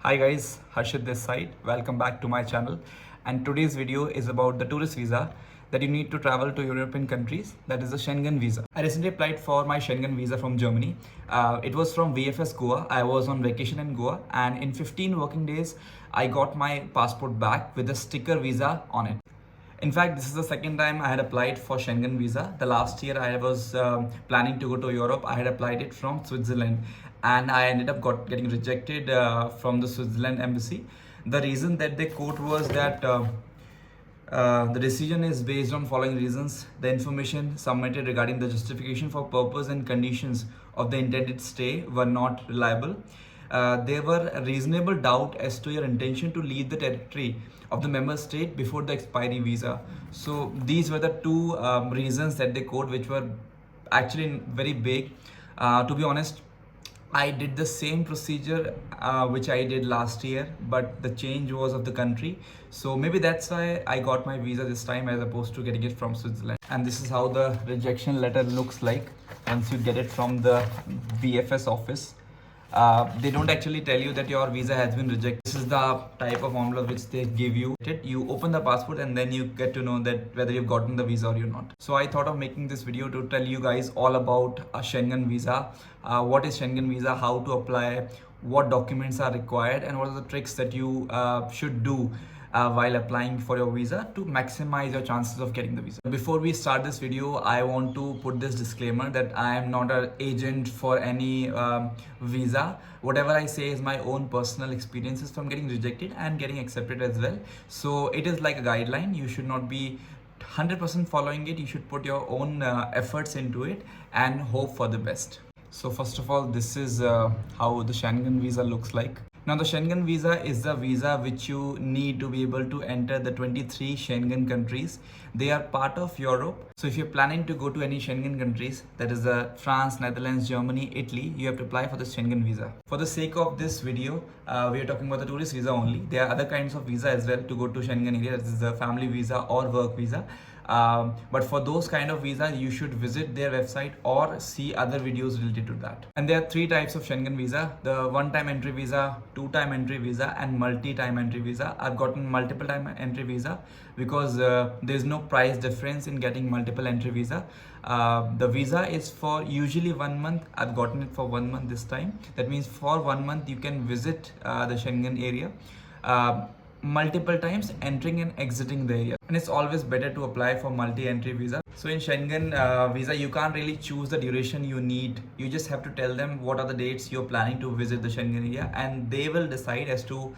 Hi guys, Harshit this side. Welcome back to my channel. And today's video is about the tourist visa that you need to travel to European countries. That is the Schengen visa. I recently applied for my Schengen visa from Germany. It was from VFS Goa. I was on vacation in Goa, and in 15 working days, I got my passport back with a sticker visa on it. In fact, this is the second time I had applied for Schengen visa. The last year I was planning to go to Europe. I had applied it from Switzerland, and I ended up getting rejected from the Switzerland embassy. The reason that they quote was that the decision is based on following reasons. The information submitted regarding the justification for purpose and conditions of the intended stay were not reliable. There were a reasonable doubt as to your intention to leave the territory of the member state before the expiry visa. So these were the two reasons that they quote, which were actually very big. To be honest, I did the same procedure which I did last year, but the change was of the country. So maybe that's why I got my visa this time as opposed to getting it from Switzerland. And this is how the rejection letter looks like once you get it from the VFS office. They don't actually tell you that your visa has been rejected. This is the type of envelope which they give you. You open the passport and then you get to know that whether you've gotten the visa or you're not. So I thought of making this video to tell you guys all about a Schengen visa. What is Schengen visa, how to apply, what documents are required, and what are the tricks that you should do while applying for your visa to maximize your chances of getting the visa. Before we start this video, I want to put this disclaimer that I am not an agent for any visa. Whatever I say is my own personal experiences from getting rejected and getting accepted as well. So it is like a guideline. You should not be 100% following it. You should put your own efforts into it and hope for the best. So first of all, this is how the Schengen visa looks like. Now the Schengen visa is the visa which you need to be able to enter the 23 Schengen countries. They are part of Europe. So if you're planning to go to any Schengen countries, that is France, Netherlands, Germany, Italy, you have to apply for the Schengen visa. For the sake of this video, we are talking about the tourist visa only. There are other kinds of visa as well to go to Schengen area. This is the family visa or work visa. But for those kind of visa, you should visit their website or see other videos related to that. And there are three types of Schengen visa: the one-time entry visa, two-time entry visa, and multi-time entry visa. I've gotten multiple time entry visa because there's no price difference in getting multiple entry visa. The visa is for usually 1 month. I've gotten it for 1 month this time. That means for 1 month you can visit the Schengen area multiple times, entering and exiting the area. And it's always better to apply for multi-entry visa. So in Schengen visa, you can't really choose the duration you need. You just have to tell them what are the dates you're planning to visit the Schengen area, and they will decide as to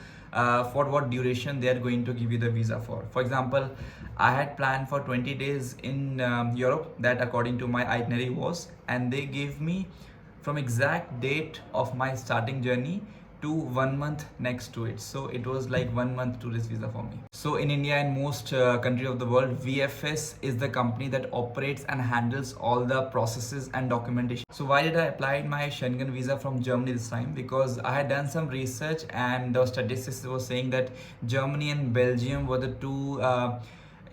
for what duration they are going to give you the visa for. For example, I had planned for 20 days in Europe, that according to my itinerary was, and they gave me from exact date of my starting journey to 1 month next to it. So it was like 1 month tourist visa for me. So in India and most countries of the world, VFS is the company that operates and handles all the processes and documentation. So why did I apply my Schengen visa from Germany this time? Because I had done some research and the statistics was saying that Germany and Belgium were the two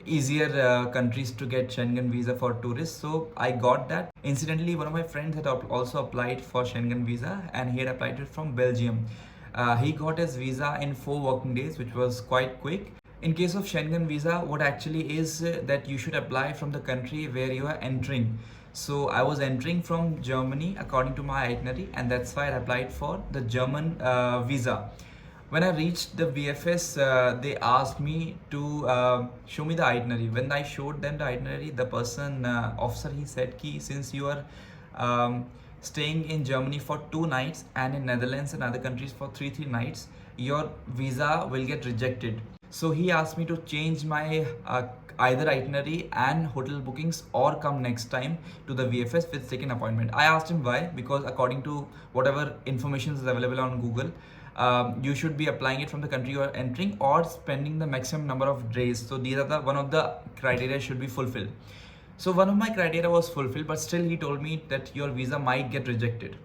easier countries to get Schengen visa for tourists. So I got that. Incidentally, one of my friends had also applied for Schengen visa, and he had applied it from Belgium. He got his visa in 4 working days, which was quite quick. In case of Schengen visa, what actually is that you should apply from the country where you are entering. So I was entering from Germany according to my itinerary, and that's why I applied for the German visa. When I reached the VFS, they asked me to show me the itinerary. When I showed them the itinerary, the person, officer, he said, "Ki, since you are staying in Germany for 2 nights and in Netherlands and other countries for 3 nights, your visa will get rejected." So he asked me to change my either itinerary and hotel bookings or come next time to the VFS with second appointment. I asked him why, because according to whatever information is available on Google, you should be applying it from the country you are entering or spending the maximum number of days. So these are one of the criteria should be fulfilled. So one of my criteria was fulfilled, but still he told me that your visa might get rejected.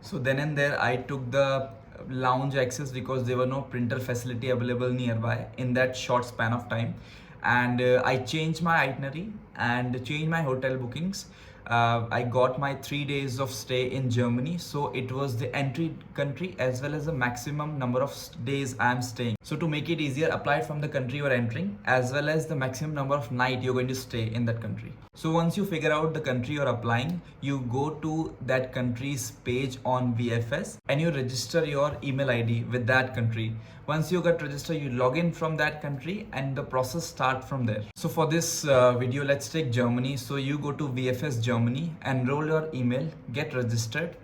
So then and there I took the lounge access because there were no printer facility available nearby in that short span of time, and I changed my itinerary and changed my hotel bookings. I got my 3 days of stay in Germany. So it was the entry country as well as the maximum number of days I'm staying. So to make it easier, apply from the country you're entering as well as the maximum number of night you're going to stay in that country. So once you figure out the country you're applying, you go to that country's page on VFS and you register your email ID with that country. Once you get registered, you log in from that country and the process start from there. So for this video, let's take Germany. So you go to VFS Germany, enroll your email, get registered.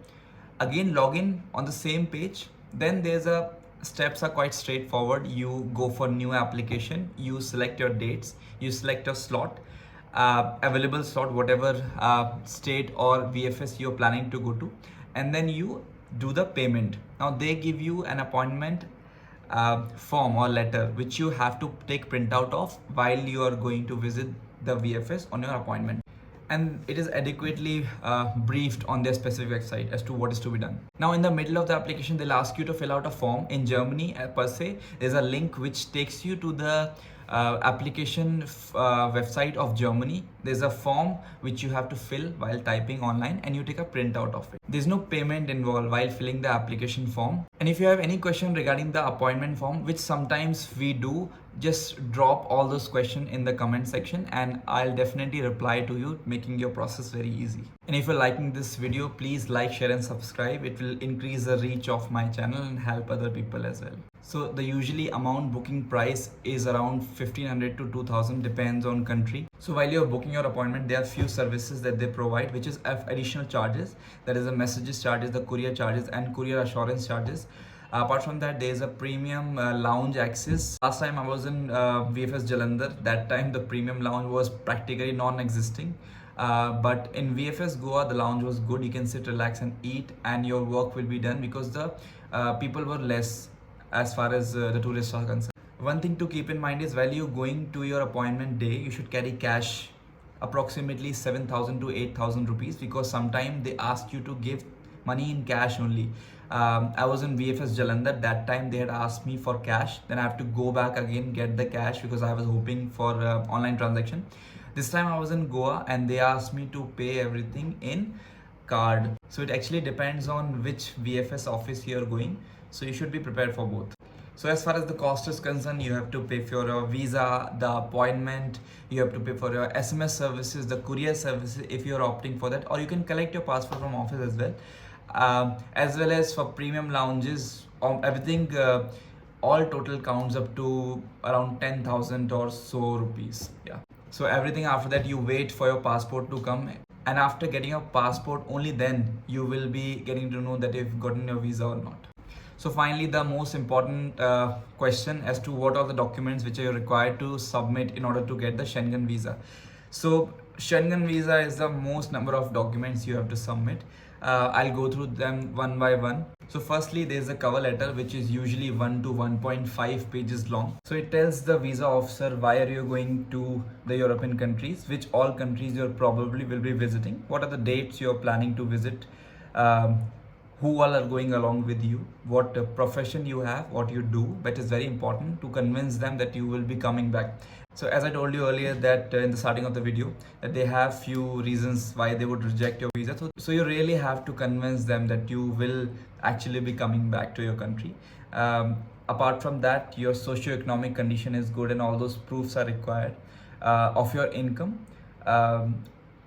Again, log in on the same page. Then there's a steps are quite straightforward. You go for new application, you select your dates, you select your slot, available slot, whatever state or VFS you're planning to go to, and then you do the payment. Now they give you an appointment form or letter which you have to take printout of while you are going to visit the VFS on your appointment, and it is adequately briefed on their specific website as to what is to be done. Now in the middle of the application, they'll ask you to fill out a form. In Germany per se, there's a link which takes you to the application website of Germany. There's a form which you have to fill while typing online and you take a printout of it. There's no payment involved while filling the application form. And if you have any question regarding the appointment form, which sometimes we do, just drop all those questions in the comment section and I'll definitely reply to you, making your process very easy. And if you're liking this video, please like, share and subscribe. It will increase the reach of my channel and help other people as well. So the usually amount booking price is around 1500 to 2000, depends on country. So while you're booking your appointment, there are few services that they provide which is additional charges. That is the messages charges, the courier charges and courier assurance charges. Apart from that, there is a premium lounge access. Last time I was in VFS Jalandhar, that time the premium lounge was practically non-existing. But in VFS Goa, the lounge was good. You can sit, relax and eat and your work will be done because the people were less as far as the tourists are concerned. One thing to keep in mind is while you're going to your appointment day, you should carry cash, approximately 7,000 to 8,000 rupees, because sometimes they ask you to give money in cash only. I was in VFS Jalandhar, that time they had asked me for cash, then I have to go back again get the cash because I was hoping for online transaction. This time I was in Goa and they asked me to pay everything in card. So it actually depends on which VFS office you're going, so you should be prepared for both. So as far as the cost is concerned, you have to pay for your visa, the appointment, you have to pay for your SMS services, the courier services if you're opting for that, or you can collect your passport from office as well as for premium lounges, everything all total counts up to around 10,000 or so rupees. Yeah. So everything after that, you wait for your passport to come, and after getting your passport, only then you will be getting to know that you've gotten your visa or not. So finally, the most important question as to what are the documents which are required to submit in order to get the Schengen visa. So Schengen visa is the most number of documents you have to submit. I'll go through them one by one. So firstly, there's a cover letter which is usually 1 to 1.5 pages long. So it tells the visa officer why are you going to the European countries, which all countries you probably will be visiting, what are the dates you're planning to visit, who all are going along with you, what profession you have, what you do. But it's very important to convince them that you will be coming back. So as I told you earlier that in the starting of the video, that they have few reasons why they would reject your visa. So you really have to convince them that you will actually be coming back to your country. Apart from that, your socio-economic condition is good and all those proofs are required of your income.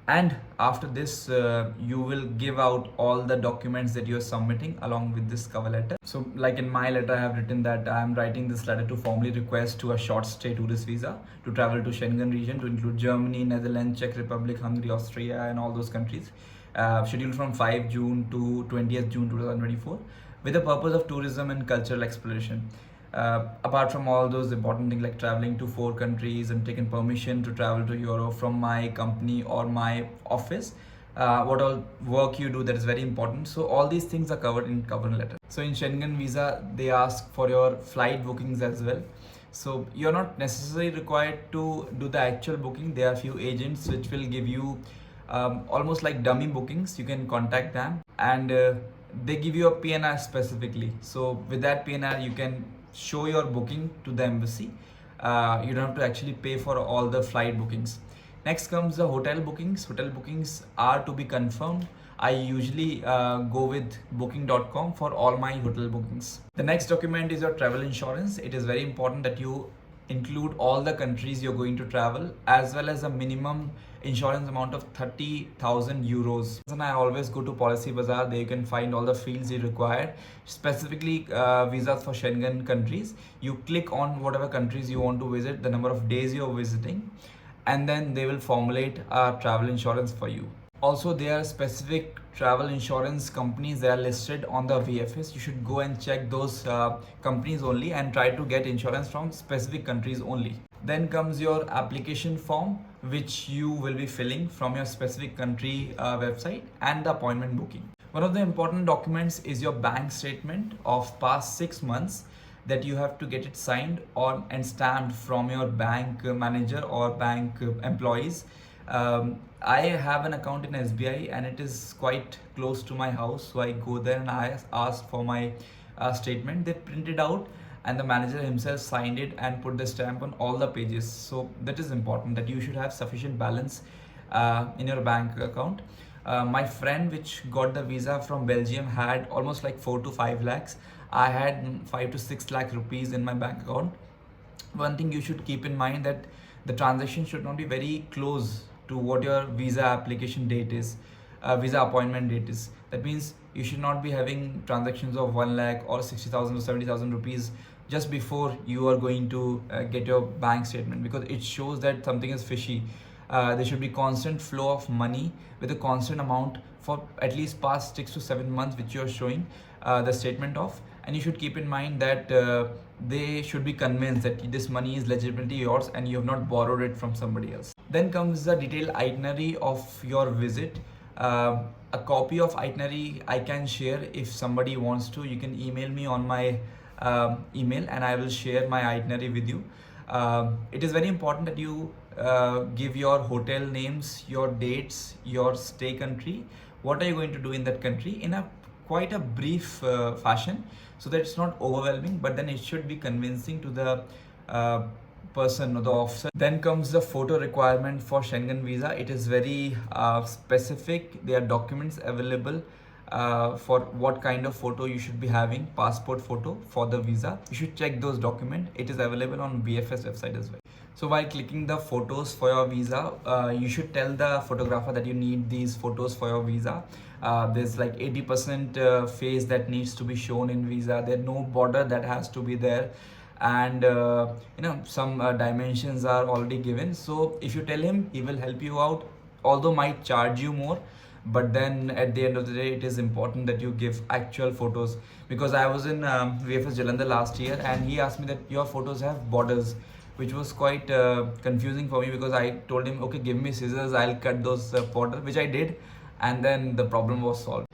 And after this, you will give out all the documents that you're submitting along with this cover letter. So like in my letter, I have written that I am writing this letter to formally request to a short stay tourist visa to travel to Schengen region to include Germany, Netherlands, Czech Republic, Hungary, Austria and all those countries. Scheduled from 5 June to 20th June 2024 with the purpose of tourism and cultural exploration. Apart from all those important things like traveling to 4 countries and taking permission to travel to Europe from my company or my office, what all work you do, that is very important. So all these things are covered in cover letter. So in Schengen visa, they ask for your flight bookings as well. So you're not necessarily required to do the actual booking. There are few agents which will give you almost like dummy bookings. You can contact them and they give you a PNR specifically. So with that PNR, you can show your booking to the embassy. You don't have to actually pay for all the flight bookings. Next comes the hotel bookings. Hotel bookings are to be confirmed. I usually go with booking.com for all my hotel bookings. The next document is your travel insurance. It is very important that you include all the countries you're going to travel, as well as a minimum insurance amount of 30,000 euros. And I always go to Policy Bazaar. There you can find all the fields you require, specifically visas for Schengen countries. You click on whatever countries you want to visit, the number of days you're visiting, and then they will formulate a travel insurance for you. Also, there are specific travel insurance companies that are listed on the VFS. You should go and check those companies only and try to get insurance from specific countries only. Then comes your application form, which you will be filling from your specific country website, and the appointment booking. One of the important documents is your bank statement of past 6 months, that you have to get it signed or and stamped from your bank manager or bank employees. I have an account in SBI and it is quite close to my house, so I go there and I ask for my statement. They print it out and the manager himself signed it and put the stamp on all the pages. So that is important, that you should have sufficient balance in your bank account. My friend which got the visa from Belgium had almost like 4 to 5 lakhs. I had 5 to 6 lakh rupees in my bank account. One thing you should keep in mind, that the transaction should not be very close to what your visa application date is, visa appointment date is. That means you should not be having transactions of 1 lakh or 60,000 or 70,000 rupees just before you are going to get your bank statement, because it shows that something is fishy. There should be constant flow of money with a constant amount for at least past 6 to 7 months, which you are showing the statement of. And you should keep in mind that they should be convinced that this money is legitimately yours and you have not borrowed it from somebody else. Then comes the detailed itinerary of your visit. A copy of itinerary I can share if somebody wants to. You can email me on my email and I will share my itinerary with you. It is very important that you give your hotel names, your dates, your stay country, what are you going to do in that country, in a quite a brief fashion, so that it's not overwhelming, but then it should be convincing to the person or the officer. Then comes the photo requirement for Schengen visa. It is very specific. There are documents available for what kind of photo you should be having, passport photo for the visa. You should check those documents. It is available on BFS website as well. So while clicking the photos for your visa, you should tell the photographer that you need these photos for your visa. There's like 80% face that needs to be shown in visa. There's no border that has to be there, and some dimensions are already given. So if you tell him, he will help you out, although might charge you more. But then at the end of the day, it is important that you give actual photos, because I was in VFS Jalandhar last year and he asked me that your photos have borders, which was quite confusing for me, because I told him, okay, give me scissors, I'll cut those borders, which I did, and then the problem was solved.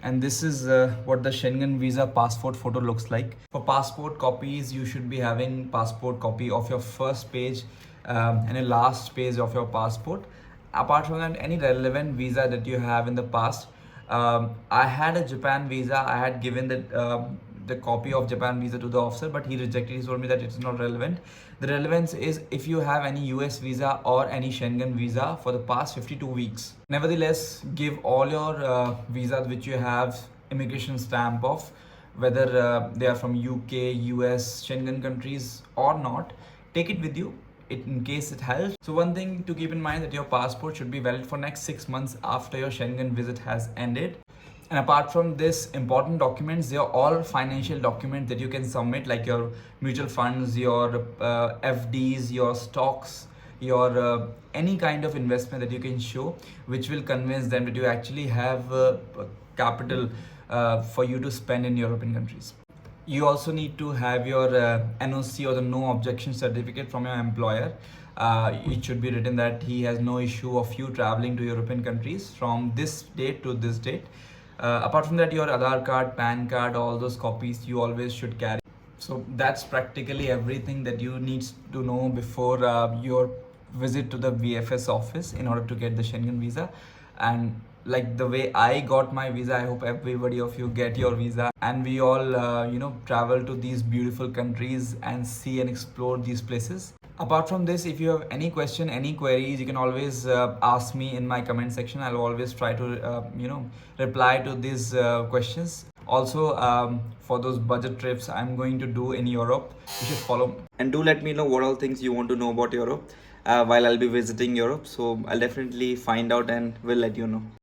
And this is what the Schengen visa passport photo looks like. For passport copies, you should be having passport copy of your first page and a last page of your passport. Apart from that, any relevant visa that you have in the past. I had a Japan visa. I had given the copy of Japan visa to the officer, but he rejected. He told me that it's not relevant. The relevance is if you have any US visa or any Schengen visa for the past 52 weeks. Nevertheless, give all your visas which you have immigration stamp of, whether they are from UK, US, Schengen countries or not. Take it with you in case it helps. So one thing to keep in mind, that your passport should be valid for next 6 months after your Schengen visit has ended. And apart from this important documents, they are all financial documents that you can submit, like your mutual funds, your FDs, your stocks, your any kind of investment that you can show, which will convince them that you actually have capital for you to spend in European countries. You also need to have your NOC or the no objection certificate from your employer. It should be written that he has no issue of you traveling to European countries from this date to this date. Apart from that, your Aadhaar card, PAN card, all those copies you always should carry. So that's practically everything that you need to know before your visit to the VFS office in order to get the Schengen visa. And like the way I got my visa, I hope everybody of you get your visa, and we all travel to these beautiful countries and see and explore these places. Apart from this, if you have any question, any queries, you can always ask me in my comment section. I'll always try to reply to these questions. Also, for those budget trips I'm going to do in Europe, you should follow and do let me know what all things you want to know about Europe while I'll be visiting Europe. So I'll definitely find out and will let you know.